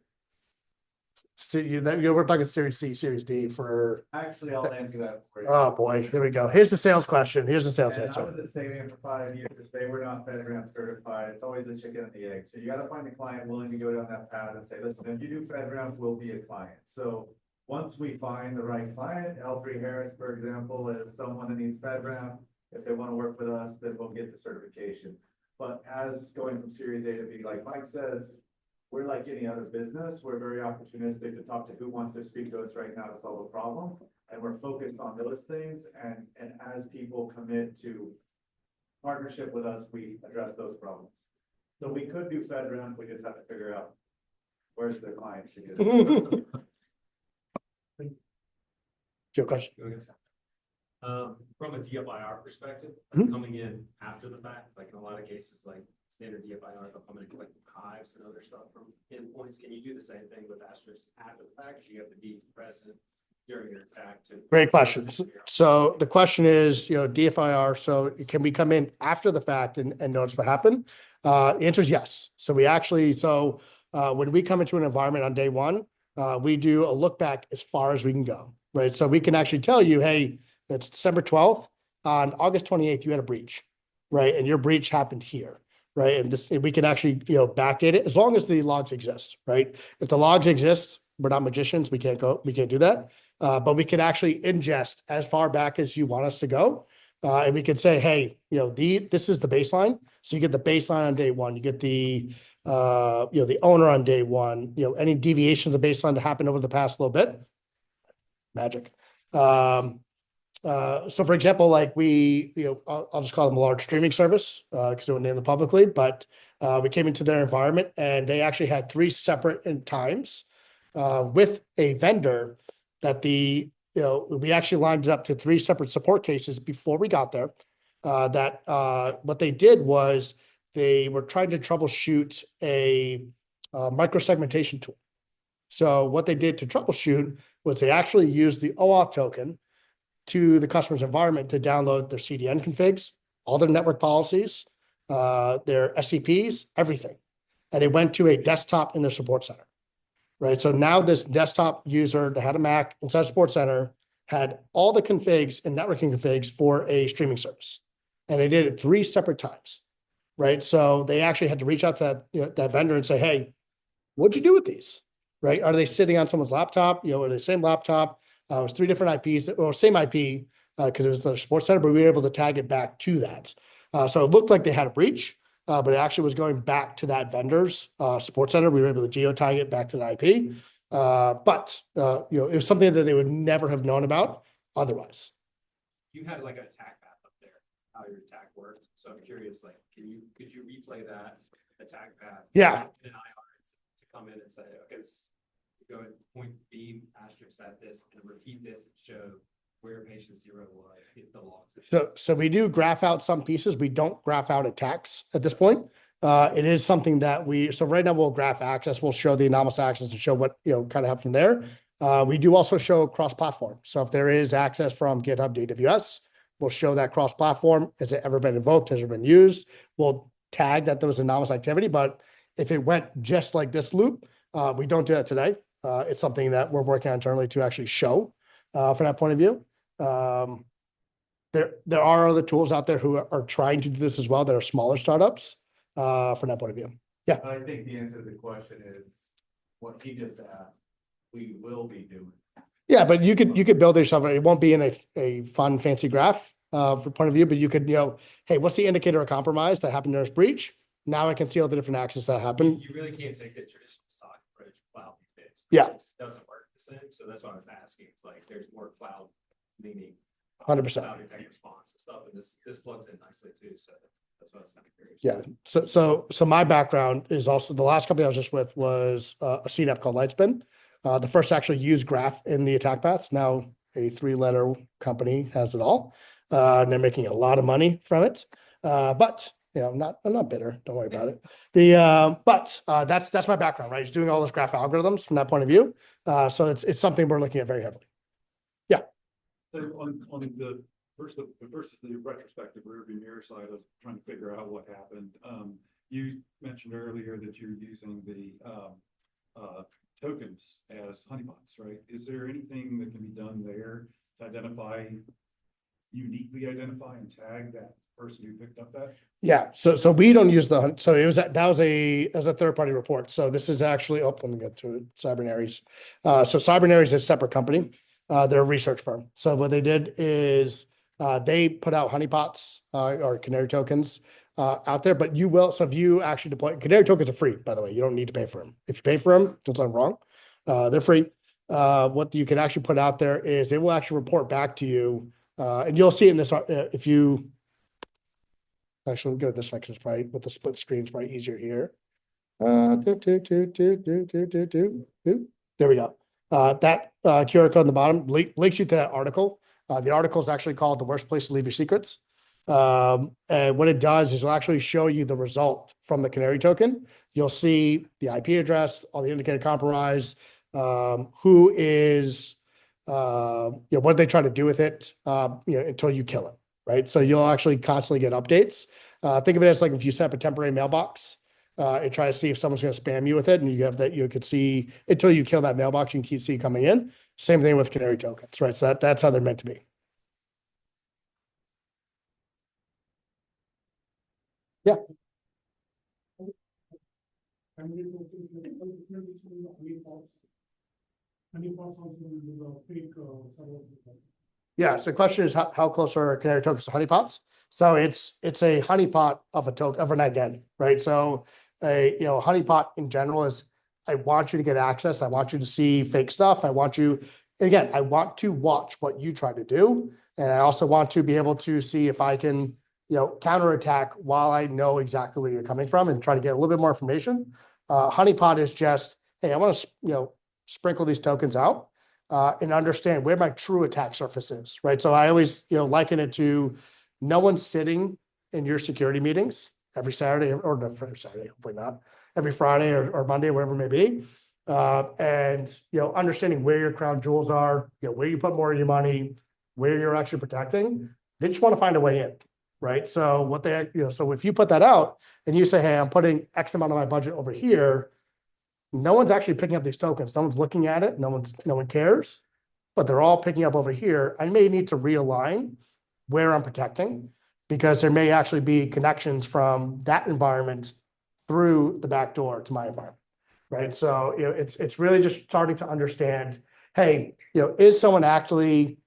So we're talking Series C, Series D for. Actually, I'll answer that for you. Oh boy, here we go. Here's the sales question. Here's the sales And I answer. was at Saving for 5 years. They were not FedRAMP certified. It's always the chicken and the egg. So you got to find a client willing to go down that path and say, listen, if you do FedRAMP, we'll be a client. So once we find the right client, L3 Harris, for example, is someone that needs FedRAMP. If they want to work with us, then we'll get the certification. But as going from Series A to B, like Mike says, we're like any other business. We're very opportunistic to talk to who wants to speak to us right now to solve a problem. And we're focused on those things. And as people commit to partnership with us, we address those problems. So we could do FedRAMP. We just have to figure out where's the client. Your question. From a DFIR perspective, Mhm. coming in after the fact, like in a lot of cases, like standard DFIR, they'll come in and collect hives and other stuff from endpoints. Can you do the same thing with Asterisk after the fact? You have to be present during your attack to. Great question. So the question is, DFIR, so can we come in after the fact and notice what happened? The answer is yes. So we actually, when we come into an environment on day one, we do a look back as far as we can go, right? So we can actually tell you, hey, it's December 12th. On August 28th, you had a breach, right? And your breach happened here, right? And we can actually, backdate it as long as the logs exist, right? If the logs exist, we're not magicians. We can't do that. But we can actually ingest as far back as you want us to go. And we can say, hey, this is the baseline. So you get the baseline on day one. You get the owner on day one, any deviation of the baseline to happen over the past little bit. Magic. So for example, like I'll just call them a large streaming service, because they don't name them publicly, but we came into their environment and they actually had 3 separate times with a vendor that the we actually lined it up to 3 separate support cases before we got there. What they did was they were trying to troubleshoot a microsegmentation tool. So what they did to troubleshoot was they actually used the OAuth token to the customer's environment to download their CDN configs, all their network policies, their SCPs, everything. And it went to a desktop in their support center, right? So now this desktop user that had a Mac inside support center had all the configs and networking configs for a streaming service. And they did it 3 separate times, right? So they actually had to reach out to that vendor and say, hey, what'd you do with these, right? Are they sitting on someone's laptop? Are they the same laptop? It was 3 different IPs, or same IP, because it was the support center, but we were able to tag it back to that. So it looked like they had a breach, but it actually was going back to that vendor's support center. We were able to geotag it back to the IP. But it was something that they would never have known about otherwise. You had like an attack path up there, how your attack worked. So I'm curious, like, could you replay that attack path? Yeah. In an IR to come in and say, okay, let's go at point B, asterisk at this, and repeat this and show where patient 0 was if the logs are. So we do graph out some pieces. We don't graph out attacks at this point. It is something that so right now we'll graph access. We'll show the anomalous access and show what, kind of happened there. We do also show cross-platform. So if there is access from GitHub to AWS, we'll show that cross-platform. Has it ever been invoked? Has it been used? We'll tag that there was anomalous activity. But if it went just like this loop, we don't do that today. It's something that we're working on internally to actually show from that point of view. There are other tools out there who are trying to do this as well that are smaller startups from that point of view. Yeah. I think the answer to the question is what he just asked, we will be doing. Yeah, but you could build yourself. It won't be in a fun, fancy graph from point of view, but you could, hey, what's the indicator of compromise that happened during this breach? Now I can see all the different access that happened. You really can't take the traditional stock approach with cloud these days. Yeah. It just doesn't work the same. So that's why I was asking. It's like there's more cloud meaning 100%. cloud attack response and stuff, and this plugs in nicely too. So that's what I was kind of curious. Yeah. So my background is also the last company I was just with was a CNAP called Lightspin. The first to actually use graph in the attack paths. Now a 3-letter company has it all. And they're making a lot of money from it. But I'm not bitter. Don't worry about it. But that's my background, right? Just doing all those graph algorithms from that point of view. So it's something we're looking at very heavily. Yeah. So on the retrospective rearview mirror side of trying to figure out what happened, you mentioned earlier that you're using the tokens as honeypots, right? Is there anything that can be done there to uniquely identify and tag that person who picked up that? Yeah. So we don't use so that was a third-party report. So this is actually, let me get to it, Cybernaries. So Cybernaries is a separate company. They're a research firm. So what they did is they put out honeypots or canary tokens out there, but so if you actually deploy, canary tokens are free, by the way. You don't need to pay for them. If you pay for them, that's something wrong. They're free. What you can actually put out there is it will actually report back to you, and you'll see in this, if you, actually go to this section, it's probably with the split screen, it's probably easier here. There we go. That QR code on the bottom links you to that article. The article is actually called "The Worst Place to Leave Your Secrets." And what it does is it'll actually show you the result from the canary token. You'll see the IP address, all the indicated compromise, who is, what they try to do with it, until you kill it, right? So you'll actually constantly get updates. Think of it as like if you set up a temporary mailbox and try to see if someone's going to spam you with it, and you have that, you could see until you kill that mailbox, you can keep see coming in. Same thing with canary tokens, right? So that's how they're meant to be. Yeah. Yeah. So the question is how close are canary tokens to honeypots? So it's a honeypot of a token of an identity, right? So a honeypot in general is I want you to get access. I want you to see fake stuff. I want to watch what you try to do. And I also want to be able to see if I can, counterattack while I know exactly where you're coming from and try to get a little bit more information. Honeypot is just, hey, I want to, sprinkle these tokens out. and understand where my true attack surface is, right? So I always, liken it to no one's sitting in your security meetings every Saturday or not every Saturday, hopefully not, every Friday or Monday, whatever it may be. And, understanding where your crown jewels are, where you put more of your money, where you're actually protecting, they just want to find a way in, right? So what they, so if you put that out and you say, hey, I'm putting X amount of my budget over here, no one's actually picking up these tokens. No one's looking at it. No one cares, but they're all picking up over here. I may need to realign where I'm protecting because there may actually be connections from that environment through the back door to my environment, right? So, it's really just starting to understand, hey, is someone actually,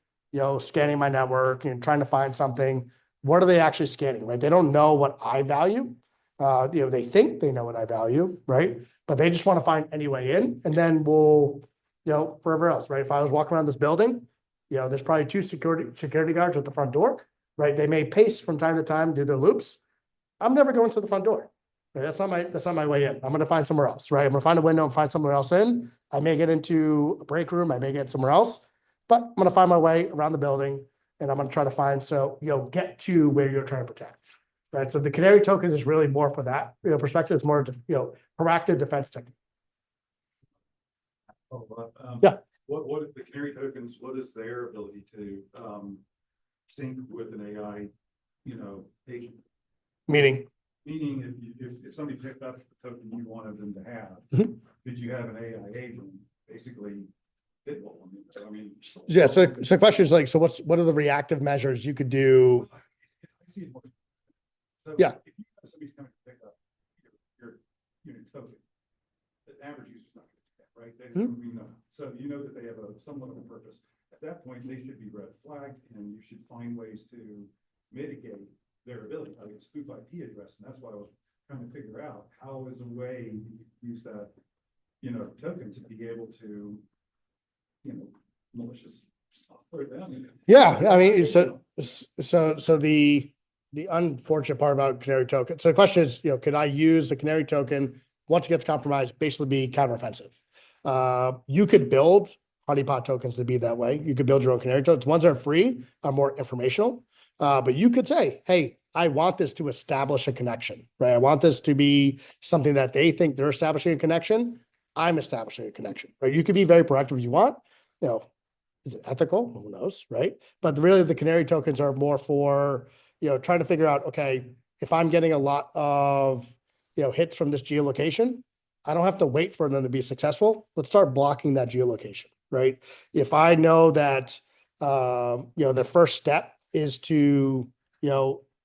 scanning my network and trying to find something? What are they actually scanning, right? They don't know what I value. They think they know what I value, right? But they just want to find any way in, and then we'll, forever else, right? If I was walking around this building, there's probably two security guards at the front door, right? They may pace from time to time, do their loops. I'm never going to the front door. Right? That's not my way in. I'm going to find somewhere else, right? I'm going to find a window and find somewhere else in. I may get into a break room. I may get somewhere else, but I'm going to find my way around the building, and I'm going to try to find, get to where you're trying to protect, right? So the canary tokens is really more for that, perspective. It's more, proactive defense technique. Yeah. What is the canary tokens? What is their ability to sync with an AI, agent? Meaning, Meaning, if somebody picked up the token you wanted them to have, could you have an AI agent basically hit one? I mean, yeah. So the question is like, so what are the reactive measures you could do? I see it more. So Yeah. if you have somebody's coming to pick up your token, the average user's not going to do that, right? They know. So that they have somewhat of a purpose. At that point, they should be red flagged, and you should find ways to mitigate their ability. Like spoof IP address, and that's why I was trying to figure out how is a way you use that, token to be able to, malicious stuff. Yeah, I mean, so the unfortunate part about canary token. So the question is, could I use the canary token once it gets compromised, basically be counteroffensive? You could build honeypot tokens to be that way. You could build your own canary tokens. Ones that are free are more informational. But you could say, hey, I want this to establish a connection, right? I want this to be something that they think they're establishing a connection. I'm establishing a connection, right? You could be very proactive if you want, is it ethical? Who knows, right? But really the canary tokens are more for, trying to figure out, okay, if I'm getting a lot of, hits from this geolocation, I don't have to wait for them to be successful. Let's start blocking that geolocation, right? If I know that, the first step is to,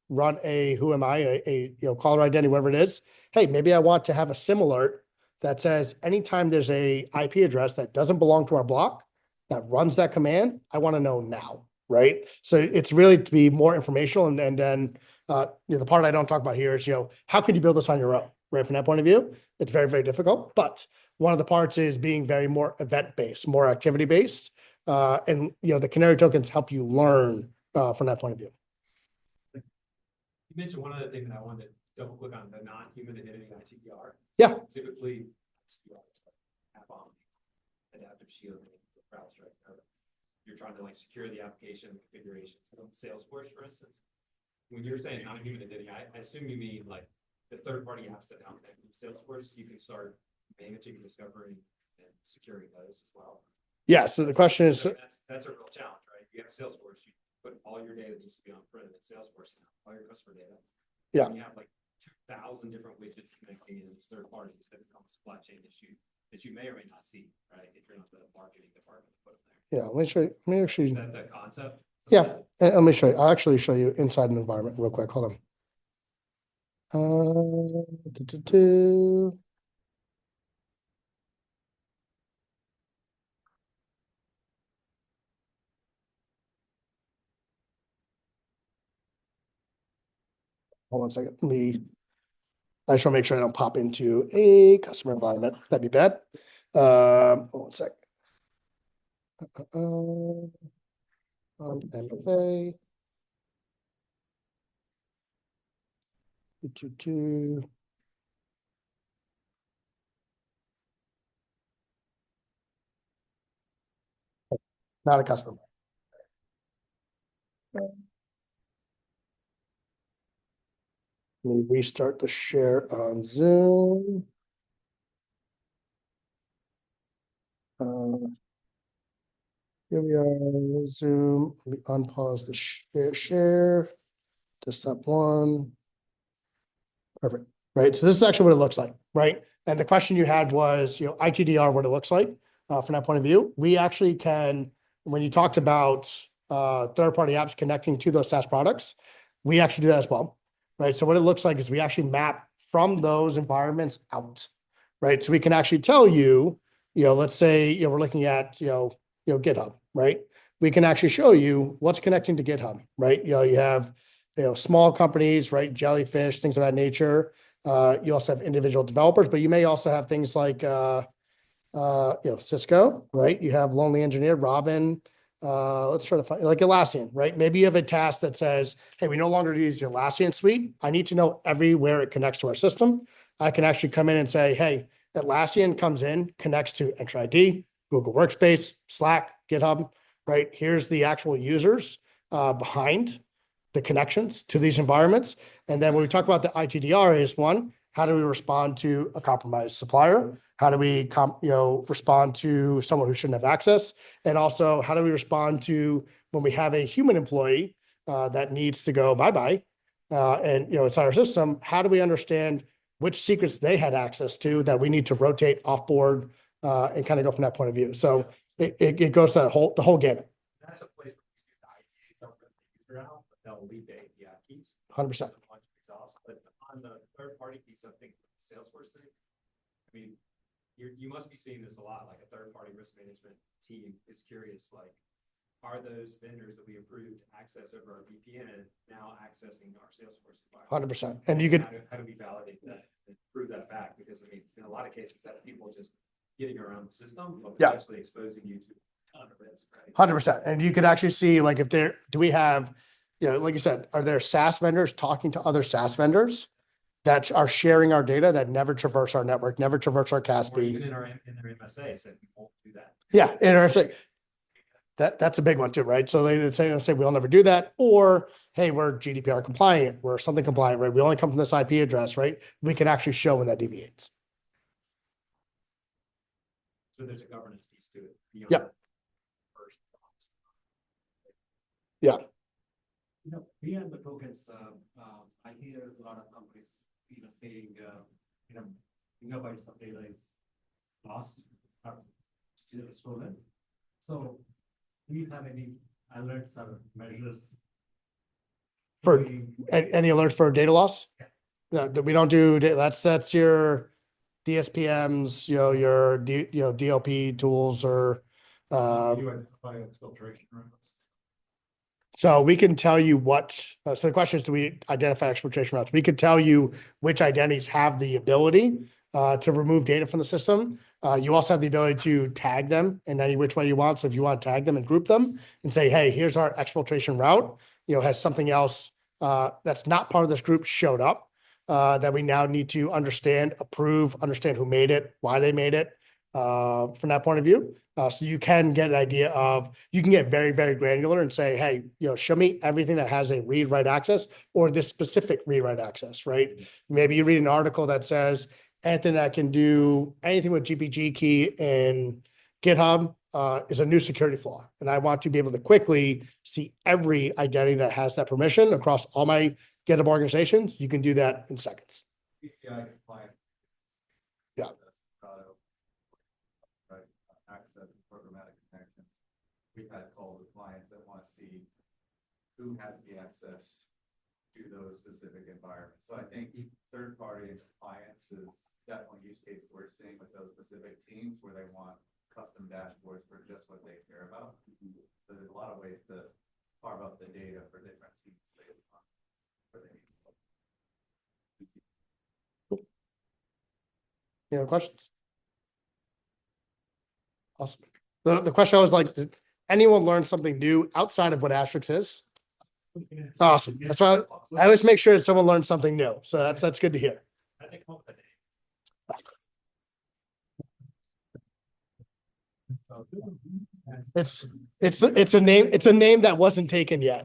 run a, who am I, a caller identity, whatever it is. Hey, maybe I want to have a SIM alert that says anytime there's a IP address that doesn't belong to our block, that runs that command, I want to know now, right? So it's really to be more informational. And then, the part I don't talk about here is, how could you build this on your own, right? From that point of view, it's very, very difficult. But one of the parts is being very more event-based, more activity-based. And, the canary tokens help you learn from that point of view. You mentioned one other thing that I wanted to double click on, the non-human identity ITDR. Yeah. Typically, ITDR is like app-on, adaptive shielding, CrowdStrike. You're trying to secure the application configurations. Salesforce, for instance. When you're saying non-human identity, I assume you mean the third-party apps that now connect with Salesforce. You can start managing, discovering, and securing those as well. Yeah. So the question is, that's a real challenge, right? You have Salesforce, you put all your data that used to be on-prem in Salesforce now, all your customer data. Yeah. And you have 2,000 different widgets connecting in these third parties that become a supply chain issue that you may or may not see, right? If you're not the marketing department to put them there. yeah, let me show you. Let me actually. Is that the concept? Yeah, and let me show you. I'll actually show you inside an environment real quick. Hold on. Hold on a second. I just want to make sure I don't pop into a customer environment. That'd be bad. Hold on a sec. MFA. not a customer. Let me restart the share on Zoom. Here we are, Zoom. Let me unpause the share. Desktop one. Perfect. Right. So this is actually what it looks like, right? And the question you had was, ITDR, what it looks like from that point of view. We actually can, when you talked about third-party apps connecting to those SaaS products, we actually do that as well, right? So what it looks like is we actually map from those environments out, right? So we can actually tell you, let's say, we're looking at, GitHub, right? We can actually show you what's connecting to GitHub, right? You have, small companies, right? Jellyfish, things of that nature. You also have individual developers, but you may also have things like, Cisco, right? You have Lonely Engineer, Robin. Let's try to find like Atlassian, right? Maybe you have a task that says, hey, we no longer use the Atlassian suite. I need to know everywhere it connects to our system. I can actually come in and say, hey, Atlassian comes in, connects to Entra ID, Google Workspace, Slack, GitHub, right? Here's the actual users behind the connections to these environments. And then when we talk about the ITDR is one, how do we respond to a compromised supplier? How do we respond to someone who shouldn't have access? And also, how do we respond to when we have a human employee that needs to go bye-bye and inside our system, how do we understand which secrets they had access to that we need to rotate offboard and kind of go from that point of view? So it goes to the whole gamut. That's a place where we see the IDs don't let the user out, but they'll leave the API keys. 100%. But on the third party piece, I think Salesforce thing, I mean, you must be seeing this a lot, like a third party risk management team is curious, like, are those vendors that we approved access over our VPN now accessing our Salesforce environment? 100%. And you could, how do we validate that and prove that fact? Because I mean, in a lot of cases, that's people just getting around the system, but Yeah. potentially exposing you to a ton of risk, right? 100%. And you could actually see, like, if there, do we have, like you said, are there SaaS vendors talking to other SaaS vendors that are sharing our data that never traverse our network, never traverse our Or CASB? even in their MSA said we won't do that. Yeah, interesting. That's a big one too, right? So they say we'll never do that, or hey, we're GDPR compliant, we're something compliant, right? We only come from this IP address, right? We can actually show when that deviates. So there's a governance piece to it. beyond Yeah. the first box. Beyond the tokens, I hear a lot of companies, saying, gigabytes of data is lost or still stolen. So do you have any alerts or measures? For doing- any alerts for data loss? No, we don't do that's your DSPMs, your DLP tools or You identify exfiltration routes. so we can tell you what, so the question is, do we identify exfiltration routes? We can tell you which identities have the ability to remove data from the system. You also have the ability to tag them in any which way you want. So if you want to tag them and group them and say, hey, here's our exfiltration route, has something else that's not part of this group showed up that we now need to understand, approve, understand who made it, why they made it from that point of view. So you can get an idea of, you can get very, very granular and say, hey, show me everything that has a read-write access or this specific read-write access, right? Maybe you read an article that says anything that can do anything with GPG key in GitHub is a new security flaw. And I want to be able to quickly see every identity that has that permission across all my GitHub organizations. You can do that in seconds. PCI compliance. Yeah. Right, access and programmatic connections. We've had calls with clients that want to see who has the access to those specific environments. So I think third-party and compliance is definitely use cases we're seeing with those specific teams where they want custom dashboards for just what they care about. So there's a lot of ways to carve up the data for different teams based on what they need. Any other questions? Awesome. The question was like, did anyone learn something new outside of what Asterisk is? Awesome. That's why I always make sure that someone learns something new. So that's good to hear. I think come up with a name. It's a name that wasn't taken yet.